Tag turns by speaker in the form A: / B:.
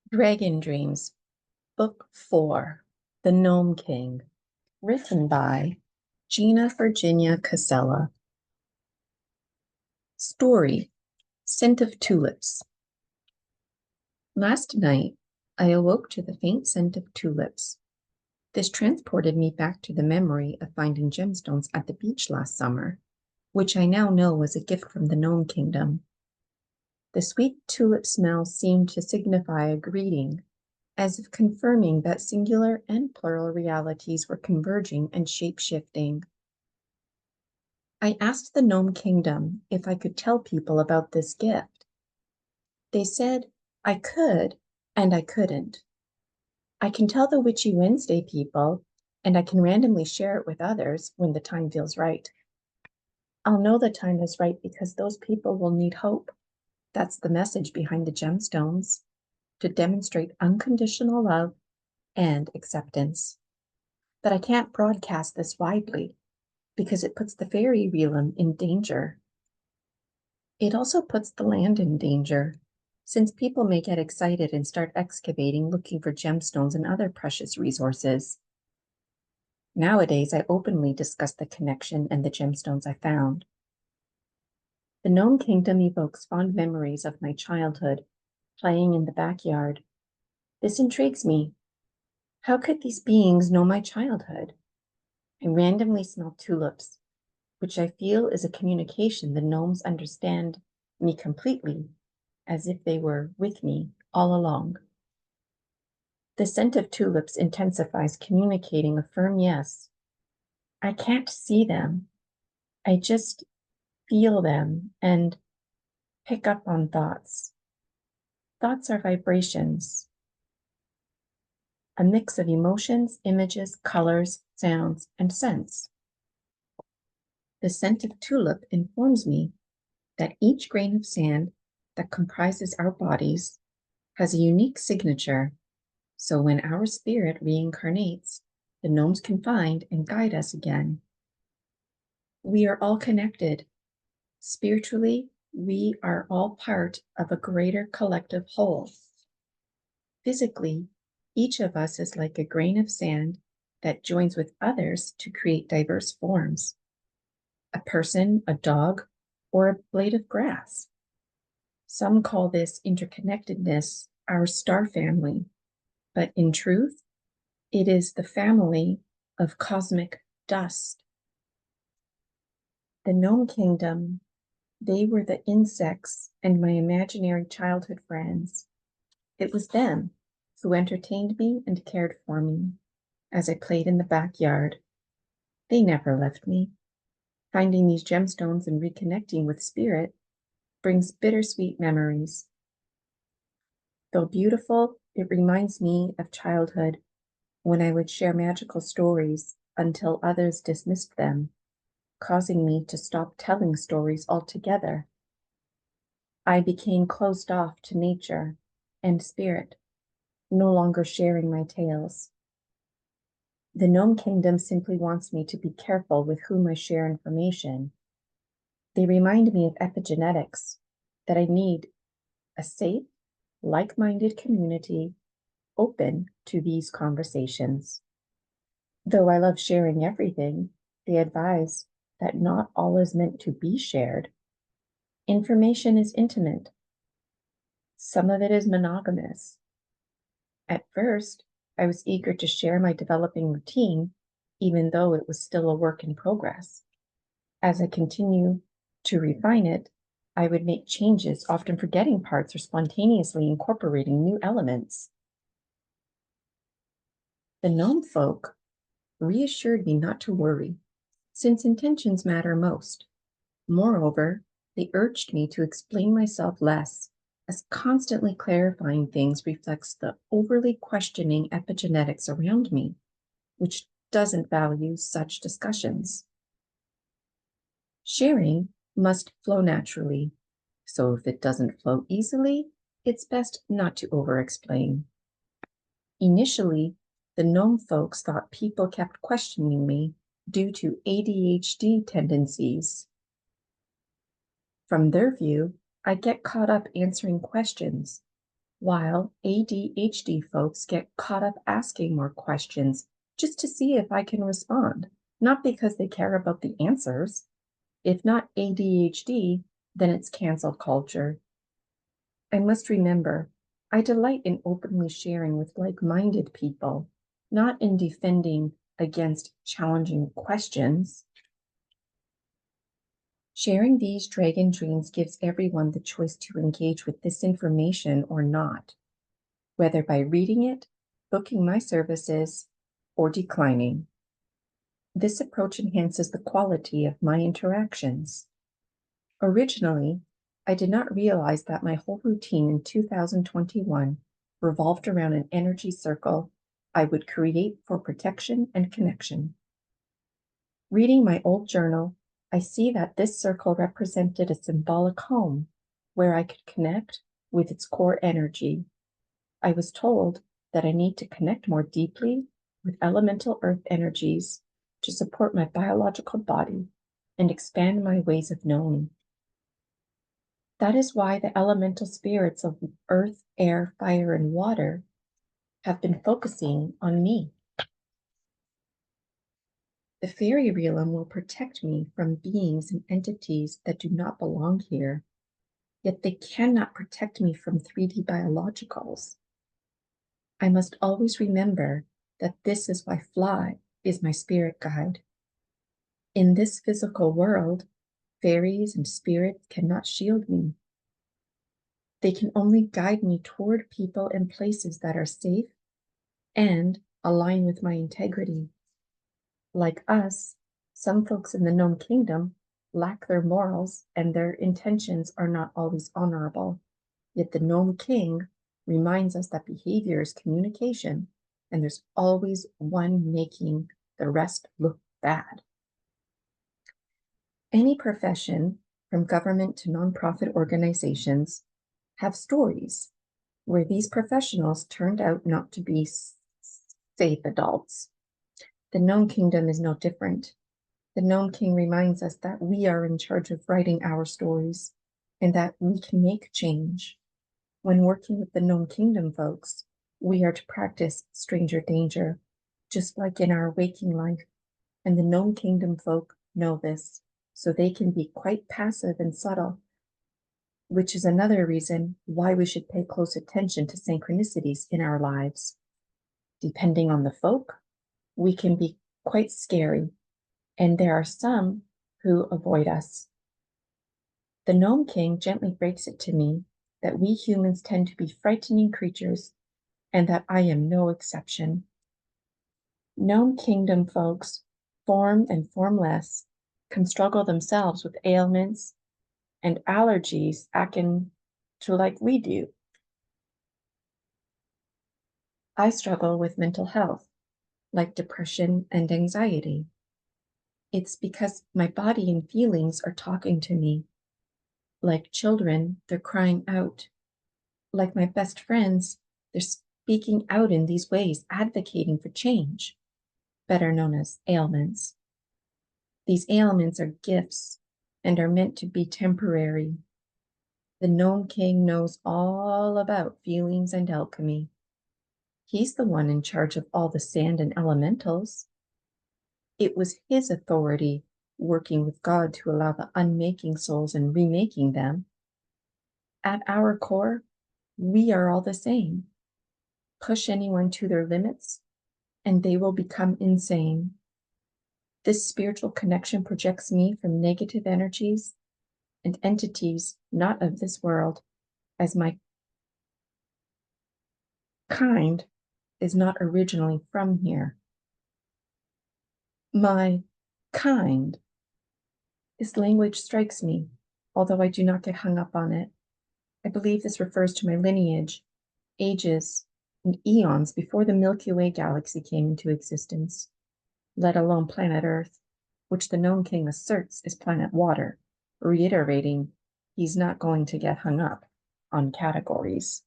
A: Dragon Dreams, Book 4, The Gnome King, written by Gina Virginia Casella. Story, Scent of Tulips. Last night, I awoke to the faint scent of tulips. This transported me back to the memory of finding gemstones at the beach last summer, which I now know was a gift from the Gnome Kingdom. The sweet tulip smell seemed to signify a greeting, as if confirming that singular and plural realities were converging and shape-shifting. I asked the Gnome Kingdom if I could tell people about this gift. They said I could and I couldn't. I can tell the Witchy Wednesday people, and I can randomly share it with others when the time feels right. I'll know the time is right because those people will need hope. That's the message behind the gemstones, to demonstrate unconditional love and acceptance. But I can't broadcast this widely because it puts the fairy realm in danger. It also puts the land in danger, since people may get excited and start excavating looking for gemstones and other precious resources. Nowadays, I openly discuss the connection and the gemstones I found. The Gnome Kingdom evokes fond memories of my childhood, playing in the backyard. This intrigues me. How could these beings know my childhood? I randomly smell tulips, which I feel is a communication the gnomes understand me completely, as if they were with me all along. The scent of tulips intensifies, communicating a firm yes. I can't see them. I just feel them and pick up on thoughts. Thoughts are vibrations, a mix of emotions, images, colors, sounds, and scents. The scent of tulip informs me that each grain of sand that comprises our bodies has a unique signature, so when our spirit reincarnates, the gnomes can find and guide us again. We are all connected. Spiritually, we are all part of a greater collective whole. Physically, each of us is like a grain of sand that joins with others to create diverse forms. A person, a dog, or a blade of grass. Some call this interconnectedness our star family, but in truth, it is the family of cosmic dust. The Gnome Kingdom, they were the insects and my imaginary childhood friends. It was them who entertained me and cared for me as I played in the backyard. They never left me. Finding these gemstones and reconnecting with spirit brings bittersweet memories. Though beautiful, it reminds me of childhood when I would share magical stories until others dismissed them, causing me to stop telling stories altogether. I became closed off to nature and spirit, no longer sharing my tales. The Gnome Kingdom simply wants me to be careful with whom I share information. They remind me of epigenetics, that I need a safe, like-minded community open to these conversations. Though I love sharing everything, they advise that not all is meant to be shared. Information is intimate. Some of it is monogamous. At first, I was eager to share my developing routine, even though it was still a work in progress. As I continue to refine it, I would make changes, often forgetting parts or spontaneously incorporating new elements. The gnome folk reassured me not to worry, since intentions matter most. Moreover, they urged me to explain myself less, as constantly clarifying things reflects the overly questioning epigenetics around me, which doesn't value such discussions. Sharing must flow naturally, so if it doesn't flow easily, it's best not to over-explain. Initially, the gnome folks thought people kept questioning me due to ADHD tendencies. From their view, I get caught up answering questions, while ADHD folks get caught up asking more questions just to see if I can respond, not because they care about the answers. If not ADHD, then it's cancel culture. I must remember, I delight in openly sharing with like-minded people, not in defending against challenging questions. Sharing these dragon dreams gives everyone the choice to engage with this information or not, whether by reading it, booking my services, or declining. This approach enhances the quality of my interactions. Originally, I did not realize that my whole routine in 2021 revolved around an energy circle I would create for protection and connection. Reading my old journal, I see that this circle represented a symbolic home where I could connect with its core energy. I was told that I need to connect more deeply with elemental earth energies to support my biological body and expand my ways of knowing. That is why the elemental spirits of earth, air, fire, and water have been focusing on me. The fairy realm will protect me from beings and entities that do not belong here, yet they cannot protect me from 3D biologicals. I must always remember that this is why Fly is my spirit guide. In this physical world, fairies and spirits cannot shield me. They can only guide me toward people and places that are safe and align with my integrity. Like us, some folks in the Gnome Kingdom lack their morals and their intentions are not always honorable. Yet the Gnome King reminds us that behavior is communication, and there's always one making the rest look bad. Any profession, from government to nonprofit organizations, have stories where these professionals turned out not to be safe adults. The Gnome Kingdom is no different. The Gnome King reminds us that we are in charge of writing our stories and that we can make change. When working with the Gnome Kingdom folks, we are to practice stranger danger, just like in our waking life. And the Gnome Kingdom folk know this, so they can be quite passive and subtle, which is another reason why we should pay close attention to synchronicities in our lives. Depending on the folk, we can be quite scary, and there are some who avoid us. The Gnome King gently breaks it to me that we humans tend to be frightening creatures, and that I am no exception. Gnome Kingdom folks, formed and formless, can struggle themselves with ailments and allergies acting to like we do. I struggle with mental health, like depression and anxiety. It's because my body and feelings are talking to me. Like children, they're crying out. Like my best friends, they're speaking out in these ways, advocating for change, better known as ailments. These ailments are gifts and are meant to be temporary. The Gnome King knows all about feelings and alchemy. He's the one in charge of all the sand and elementals. It was his authority working with God to allow the unmaking souls and remaking them. At our core, we are all the same. Push anyone to their limits, and they will become insane. This spiritual connection projects me from negative energies and entities not of this world, as my kind is not originally from here. My kind. This language strikes me, although I do not get hung up on it. I believe this refers to my lineage, ages, and eons before the Milky Way galaxy came into existence, let alone planet Earth, which the Gnome King asserts is planet Water, reiterating he's not going to get hung up on categories.